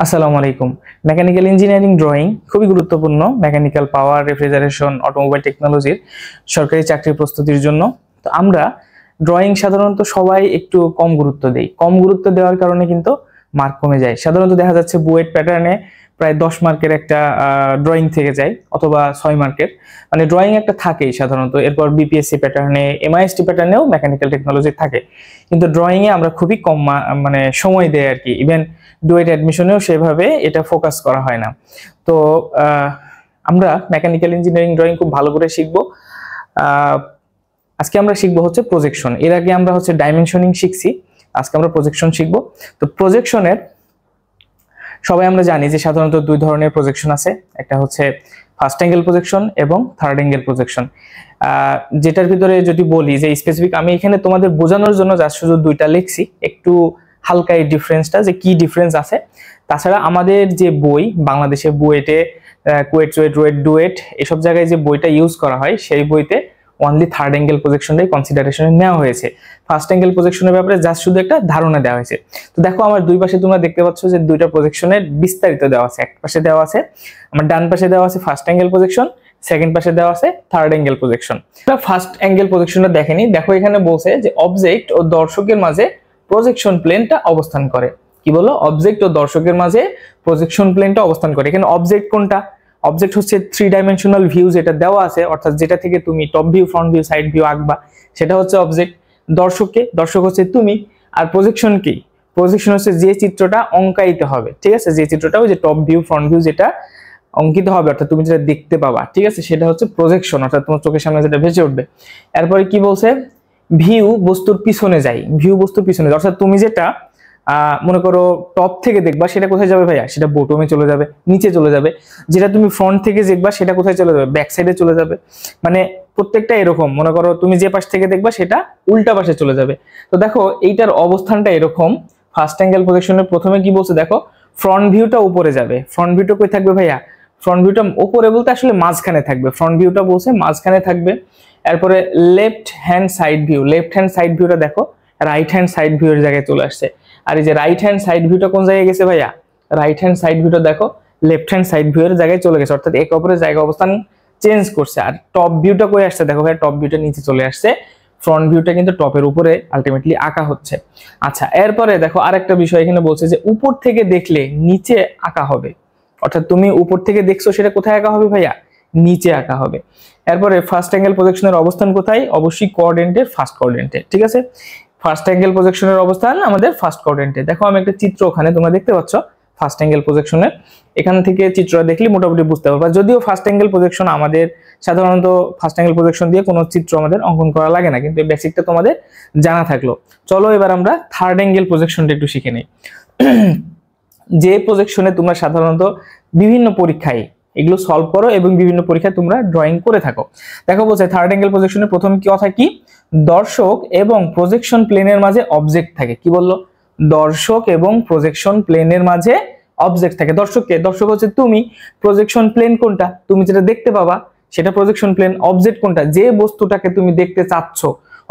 আসসালামু আলাইকুম। Mechanical engineering drawing খুবই গুরুত্বপূর্ণ মেকানিক্যাল পাওয়ার, রেফ্রিজারেশন, অটোমোবাইল টেকনোলজির সরকারি চাকরির প্রস্তুতির জন্য। তো আমরা ড্রয়িং সাধারণত সবাই একটু কম গুরুত্ব দেই। কম গুরুত্ব দেওয়ার কারণে কিন্তু মার্ক কমে যায়। সাধারণত দেখা যাচ্ছে বুয়েট প্যাটার্নে প্রায় 10 মার্কের একটা ড্রয়িং থেকে যায়, অথবা 6 মার্কের, মানে ড্রয়িং একটা থাকেই সাধারণত। এরপর বিপিএসসি প্যাটার্নে, এমআইএসটি প্যাটার্নেও মেকানিক্যাল টেকনোলজি থাকে, কিন্তু ড্রয়িং এ আমরা খুবই কম মানে সময় দেই আর কি। ইভেন ডুয়েট অ্যাডমিশনেও সেভাবে এটা ফোকাস করা হয় না। তো আমরা মেকানিক্যাল ইঞ্জিনিয়ারিং ড্রয়িং খুব ভালো করে শিখবো। আজকে আমরা শিখবো হচ্ছে প্রজেকশন। এর আগে আমরা হচ্ছে ডাইমেনশনিং শিখছি, আজকে আমরা প্রজেকশন শিখবো। তো প্রজেকশনের সবাই আমরা জানি যে সাধারণত দুই ধরনের প্রজেকশন আছে, একটা হচ্ছে ফার্স্ট অ্যাঙ্গেল প্রজেকশন এবং থার্ড অ্যাঙ্গেল প্রজেকশন। যেটার ভিতরে যদি বলি যে স্পেসিফিক, আমি এখানে তোমাদের বোঝানোর জন্য যা শুধু দুইটা লিখছি, একটু হালকা এই ডিফারেন্সটা, যে কি ডিফারেন্স আছে। তাছাড়া আমাদের যে বই, বাংলাদেশে বুয়েটে, কুয়েট, চুয়েট, রুয়েট, ডুয়েট এসব জায়গায় যে বইটা ইউজ করা হয়, সেই বইতে অনলি থার্ড অ্যাঙ্গেল প্রজেকশনটাই কনসিডারেশনে নেওয়া হয়েছে। ফার্স্ট অ্যাঙ্গেল প্রজেকশনের ব্যাপারে জাস্ট শুধু একটা ধারণা দেওয়া হয়েছে। তো দেখো আমার দুই পাশে তোমরা দেখতে পাচ্ছ যে দুইটা প্রজেকশনের বিস্তারিত দেওয়া আছে। এক পাশে দেওয়া আছে, আমার ডান পাশে দেওয়া আছে ফার্স্ট অ্যাঙ্গেল প্রজেকশন, সেকেন্ড পাশে দেওয়া আছে third angle projection. First angle প্রজেকশনটা দেখেনি, দেখো এখানে বলছে যে অবজেক্ট ও দর্শকের মাঝে প্রজেকশন প্লেনটা অবস্থান করে। কি বলো? অবজেক্ট ও দর্শকের মাঝে প্রজেকশন প্লেনটা অবস্থান করে। এখানে অবজেক্ট কোনটা? অবজেক্ট হচ্ছে 3 ডাইমেনশনাল ভিউ যেটা দেওয়া আছে, অর্থাৎ যেটা থেকে তুমি top view, front view, side view আঁকবা, সেটা হচ্ছে অবজেক্ট। দর্শককে, দর্শক হচ্ছে তুমি। আর প্রজেকশন কি? প্রজেকশন হচ্ছে যে চিত্রটা অঙ্কায়িত হবে, ঠিক আছে? যে চিত্রটা ওই যে টপ ভিউ, ফ্রন্ট ভিউ যেটা অঙ্কিত হবে, অর্থাৎ তুমি যেটা দেখতে পাবা, ঠিক আছে, সেটা হচ্ছে প্রজেকশন, অর্থাৎ তোমার চোখের সামনে যেটা ভেসে উঠবে। এরপরে কি বলছে? ভিউ বস্তুর পিছনে যায়, ভিউ বস্তুর পিছনে, অর্থাৎ তুমি যেটা মনে করো টপ থেকে দেখবা, সেটা কোথায় যাবে ভাইয়া? সেটা বটমে চলে যাবে, নিচে চলে যাবে। যেটা তুমি ফ্রন্ট থেকে দেখবা, সেটা কোথায় চলে যাবে? ব্যাক সাইডে চলে যাবে। মানে প্রত্যেকটা এরকম, মনে করো তুমি যে পাশ থেকে দেখবা সেটা উল্টা পাশে চলে যাবে। তো দেখো এইটার অবস্থানটা এরকম। ফার্স্ট অ্যাঙ্গেল প্রজেকশনের প্রথমে কি বলছে দেখো, ফ্রন্ট ভিউটা উপরে যাবে। ফ্রন্ট ভিউটা কই থাকবে ভাইয়া? ফ্রন্ট ভিউটা উপরে বলতে আসলে মাঝখানে থাকবে। ফ্রন্ট ভিউটা বলছে মাঝখানে থাকবে। এরপরে left hand side view, left hand side ভিউটা দেখো রাইট হ্যান্ড সাইড ভিউর জায়গায় চলে আসছে। আর এই যে রাইট হ্যান্ড সাইড ভিউটা কোন জায়গায় গেছে ভাইয়া? রাইট হ্যান্ড সাইড ভিউটা দেখো লেফট হ্যান্ড সাইড ভিউর জায়গায় চলে গেছে, অর্থাৎ একে অপরের জায়গা অবস্থান চেঞ্জ করছে। আর টপ ভিউটা কই আসছে? দেখো ভাই টপ ভিউটা নিচে চলে আসছে, ফ্রন্ট ভিউটা কিন্তু টপের উপরে আলটিমেটলি আঁকা হচ্ছে। আচ্ছা, এরপরে দেখো আরেকটা বিষয় এখানে বলছে যে উপর থেকে দেখলে নিচে আঁকা হবে, অর্থাৎ তুমি উপর থেকে দেখছো, সেটা কোথায় আঁকা হবে ভাইয়া? নিচে আঁকা হবে। এরপরে ফার্স্ট অ্যাঙ্গেল প্রজেকশনের অবস্থান কোথায়? অবশ্যই কোঅর্ডিনেটের ফার্স্ট কোঅর্ডিনেটে, ঠিক আছে? ফার্স্ট অ্যাঙ্গেল প্রজেকশনের অবস্থান আমাদের ফার্স্ট কোঅর্ডিনেটে। দেখো আমি একটা চিত্র ওখানে তোমরা দেখতে পাচ্ছ ফার্স্ট অ্যাঙ্গেল প্রজেকশনের। এখান থেকে চিত্রটা দেখলে মোটামুটি বুঝতে পারবা। যদিও ফার্স্ট অ্যাঙ্গেল প্রজেকশন আমাদের সাধারণত ফার্স্ট অ্যাঙ্গেল প্রজেকশন দিয়ে কোনো চিত্র আমাদের অঙ্কন করা লাগে না, কিন্তু এই বেসিকটা তোমাদের জানা থাকলো। চলো এবার আমরা থার্ড অ্যাঙ্গেল প্রজেকশনটা একটু শিখে নিই। যে প্রজেকশনে তোমরা সাধারণত বিভিন্ন পরীক্ষায় এগুলো সলভ করো এবং বিভিন্ন পরীক্ষায় তোমরা ড্রয়িং করে থাকো। দেখো বলছে থার্ড অ্যাঙ্গেল প্রজেকশনের প্রথম কি কথা? কি দর্শক এবং প্রজেকশন প্লেনের মাঝে অবজেক্ট থাকে। কি বললো? দর্শক এবং প্রজেকশন প্লেনের মাঝে অবজেক্ট থাকে। দর্শককে, দর্শক হচ্ছে তুমি। প্রজেকশন প্লেন কোনটা? তুমি যেটা দেখতে পাবা সেটা প্রজেকশন প্লেন। অবজেক্ট কোনটা? যে বস্তুটাকে তুমি দেখতে চাচ্ছ,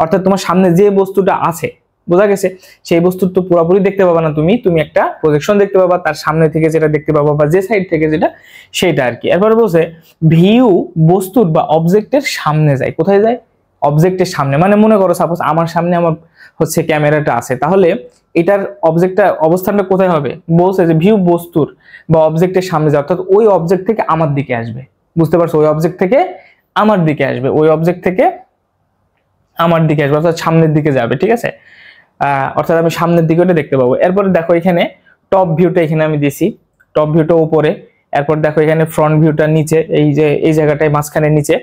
অর্থাৎ তোমার সামনে যে বস্তুটা আছে, বোঝা গেছে? সেই বস্তু তো পুরোপুরি দেখতে পাবা না তুমি, তুমি একটা প্রজেকশন দেখতে পাবা, তার সামনে থেকে যেটা দেখতে পাবা বা যে সাইড থেকে যেটা, সেটা আর কি। এরপরে বলছে ভিউ বস্তুর বা অবজেক্টের সামনে যায়। কোথায় যায়? অবজেক্টের সামনে। মানে মনে করো সাপোজ আমার সামনে আমার হচ্ছে ক্যামেরাটা আছে, তাহলে এটার অবজেক্টটা অবস্থানটা কোথায় হবে? বলছে যে ভিউ বস্তুর বা অবজেক্টের সামনে যায়, অর্থাৎ ওই অবজেক্ট থেকে আমার দিকে আসবে। বুঝতে পারছো? ওই অবজেক্ট থেকে আমার দিকে আসবে, ওই অবজেক্ট থেকে আমার দিকে আসবে, অর্থাৎ সামনের দিকে যাবে, ঠিক আছে? অর্থাৎ আমি সামনের দিকে ওটা দেখতে পাবো। এরপরে দেখো এখানে টপ ভিউটা এখানে আমি দিছি, টপ ভিউটা উপরে। এরপর দেখো এখানে ফ্রন্ট ভিউটা নিচে, এই যে এই জায়গাটায় মাঝখানে নিচে।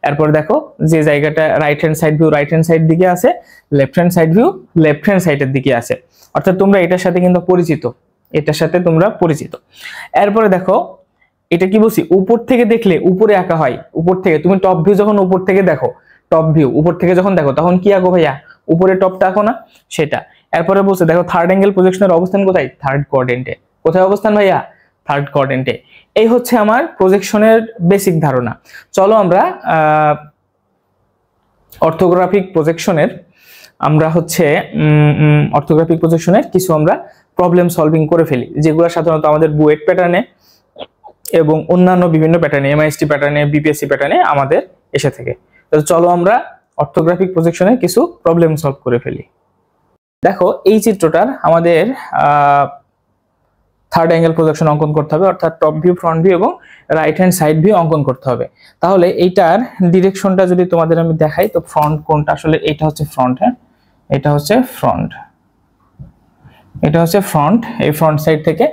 এরপর দেখো যে জায়গাটা right hand side view right hand side দিকে আছে, left hand side view left hand সাইডের দিকে আছে। অর্থাৎ তোমরা এটার সাথে কিন্তু পরিচিত, এটার সাথে তোমরা পরিচিত। এরপরে দেখো এটা কি বলছি? উপর থেকে দেখলে উপরে আঁকা হয়। উপর থেকে তুমি টপ ভিউ যখন উপর থেকে দেখো, টপ ভিউ উপর থেকে যখন দেখো, তখন কি আঁকো ভাইয়া? উপরে টপটা আঁকো না, সেটা। এরপরে বলছে দেখো থার্ড অ্যাঙ্গেল প্রজেকশনের অবস্থান কোথায়? থার্ড কোঅর্ডিনেটে। কোথায় অবস্থান ভাইয়া? থার্ড কোঅর্ডিনেটে। এই হচ্ছে আমার প্রজেকশনের বেসিক ধারণা। চলো আমরা অর্থোগ্রাফিক প্রজেকশনের কিছু আমরা প্রবলেম সলভিং করে ফেলি, যেগুলো সাধারণত আমাদের বুয়েট প্যাটার্নে এবং অন্যান্য বিভিন্ন প্যাটার্নে, এমআইএসটি প্যাটার্নে, বিপিএসসি প্যাটার্নে আমাদের এসে থাকে। তো চলো আমরা অর্থোগ্রাফিক প্রজেকশনে কিছু প্রবলেম সলভ করে ফেলি। দেখো এই চিত্রটার আমাদের থার্ড অ্যাঙ্গেল প্রজেকশন অঙ্কন করতে হবে, অর্থাৎ টপ ভিউ, ফ্রন্ট ভিউ এবং রাইট হ্যান্ড সাইড ভিউ অঙ্কন করতে হবে। তাহলে এইটার ডিরেকশনটা যদি তোমাদের আমি দেখাই, তো ফ্রন্ট কোনটা, আসলে এটা হচ্ছে ফ্রন্ট, হ্যাঁ এটা হচ্ছে ফ্রন্ট, এটা হচ্ছে ফ্রন্ট। এই ফ্রন্ট সাইড থেকে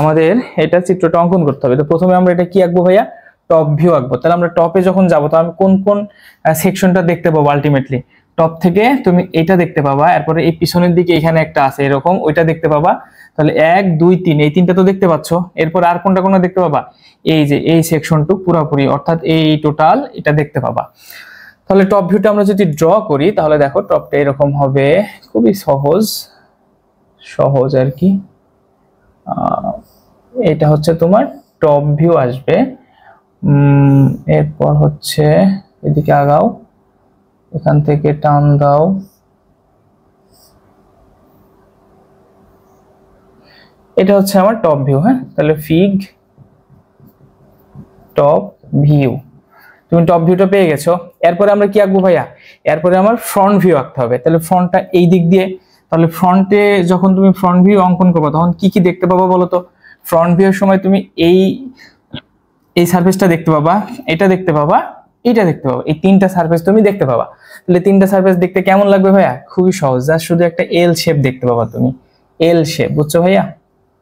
আমাদের এটা চিত্রটা অঙ্কন করতে হবে। তো প্রথমে আমরা এটা কি আঁকবো ভাইয়া, টপ ভিউ আঁকবো। তাহলে আমরা টপে যখন যাবো, তো আমি কোন কোন সেকশনটা দেখতে পাবো আলটিমেটলি, টপ থেকে তুমি এটা দেখতে পাবা, এরপরে এই পিছনের দিকে এখানে একটা আছে এরকম, ওইটা দেখতে পাবা। তাহলে 1 2 3 এই তিনটা তো দেখতে পাচ্ছ। এরপর আর কোনটা কোনটা দেখতে পাবা, এই যে এই সেকশনটুক পুরোপুরি, অর্থাৎ এই টোটাল এটা দেখতে পাবা। তাহলে টপ ভিউটা আমরা যদি ড্র করি, তাহলে দেখো টপটা এরকম হবে, খুবই সহজ আর কি। এটা হচ্ছে তোমার টপ ভিউ আসবে। এরপর হচ্ছে এদিকে আগাও, এখান থেকে টান দাও, এটা হচ্ছে আমার টপ ভিউ। হ্যাঁ, তাহলে ফিগ টপ ভিউ, তুমি টপ ভিউটা পেয়ে গেছো। এরপরে আমরা কি আঁকবো ভাইয়া, এরপরে আমার ফ্রন্ট ভিউ আঁকতে হবে। তাহলে ফ্রন্টটা এই দিক দিয়ে, তাহলে ফ্রন্টে যখন তুমি ফ্রন্ট ভিউ অঙ্কন করবে, তখন কি কি দেখতে পাবো বলো তো? ফ্রন্ট ভিউর সময় তুমি এই সারফেসটা দেখতে পাবা, এটা দেখতে পাবা, এটা দেখতে পাবা, এই তিনটা সারফেস তুমি দেখতে পাবা। তাহলে তিনটা সারফেস দেখতে কেমন লাগবে ভাইয়া? খুবই সহজ, জাস্ট শুধু একটা এল শেপ দেখতে পাবা তুমি, এল শেপ, বুঝছো ভাইয়া?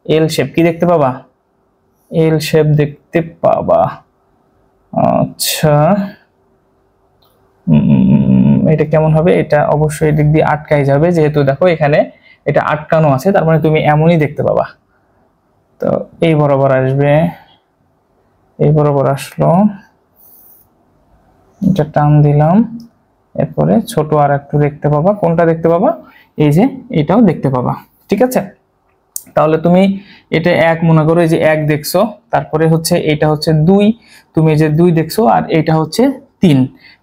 এল শেপ কি দেখতে পাবা? এল শেপ দেখতে পাবা। আচ্ছা, এটা কেমন হবে? এটা অবশ্যই এদিক দিয়ে আটকাই যাবে, যেহেতু দেখো এখানে এটা আটকানো আছে, তার মানে তুমি এমনই দেখতে পাবা। তো এই বরাবর আসবে, এই বরাবর আসলো, এটা টান দিলাম, এরপরে ছোট আর একটু দেখতে পাবা। কোনটা দেখতে পাবা? এই যে এটাও দেখতে পাবা। ঠিক আছে, তাহলে তুমি এটা 1 মনে করো, এই যে 1 দেখছো, তারপরে হচ্ছে এটা হচ্ছে 2, তুমি যে 2 দেখছো, আর এটা হচ্ছে 3,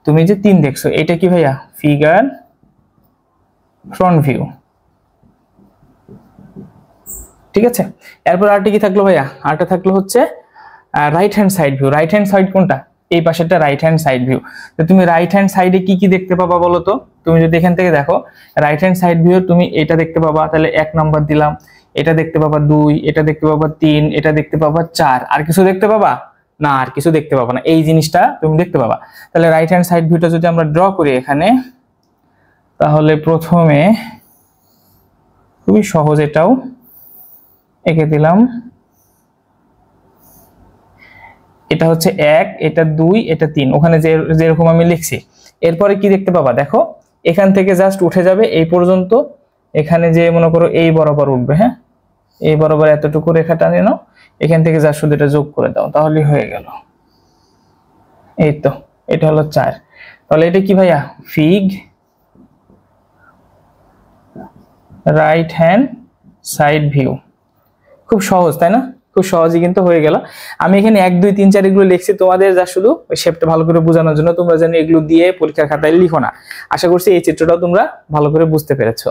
তুমি যে 3 দেখছো। এটা কি ভাইয়া? Figure front view. ঠিক আছে, এরপর আরটা কি থাকলো ভাইয়া? আরটা থাকলো হচ্ছে right hand side view. Right hand side কোনটা? এই পাশেরটা রাইট হ্যান্ড সাইড ভিউ। তো তুমি রাইট হ্যান্ড সাইডে কি কি দেখতে পাবা বলো তো? তুমি যদি এখান থেকে দেখো রাইট হ্যান্ড সাইড ভিউ, তুমি এটা দেখতে পাবা, তাহলে 1 নাম্বার দিলাম। এটা দেখতে পাবা 2, এটা দেখতে পাবা 3, এটা দেখতে পাবা 4। আর কিছু দেখতে পাবা না? আর কিছু দেখতে পাবা না, এই জিনিসটা তুমি দেখতে পাবা। তাহলে রাইট হ্যান্ড সাইড ভিউটা যদি আমরা ড্র করি এখানে, তাহলে প্রথমে খুবই সহজ, এটাও এঁকে দিলাম। এটা হচ্ছে 1, এটা 2, এটা 3, ওখানে যেরকম আমি লিখছি। এরপরে কি দেখতে পাবা দেখো, এখান থেকে জাস্ট উঠে যাবে এই পর্যন্ত, এখানে যে মনে করো এই বরাবর উঠবে। হ্যাঁ, এই বরাবর এতটুকু রেখাটা নিয়ে নাও, এখান থেকে জাস্ট শুধু এটা যোগ করে দাও, তাহলে হয়ে গেল। এই তো, এটা হলো 4। তাহলে এটা কি ভাইয়া? Fig right hand side view. খুব সহজ, তাই না? খুব সহজই কিন্তু হয়ে গেল। আমি এখানে 1 2 3 4 এগুলো লিখছি তোমাদের যা শুধু ওই শেপটা ভালো করে বোঝানোর জন্য, তোমরা যেন এগুলো দিয়ে পরীক্ষার খাতায় লিখো না। আশা করছি এই চিত্রটাও তোমরা ভালো করে বুঝতে পেরেছো।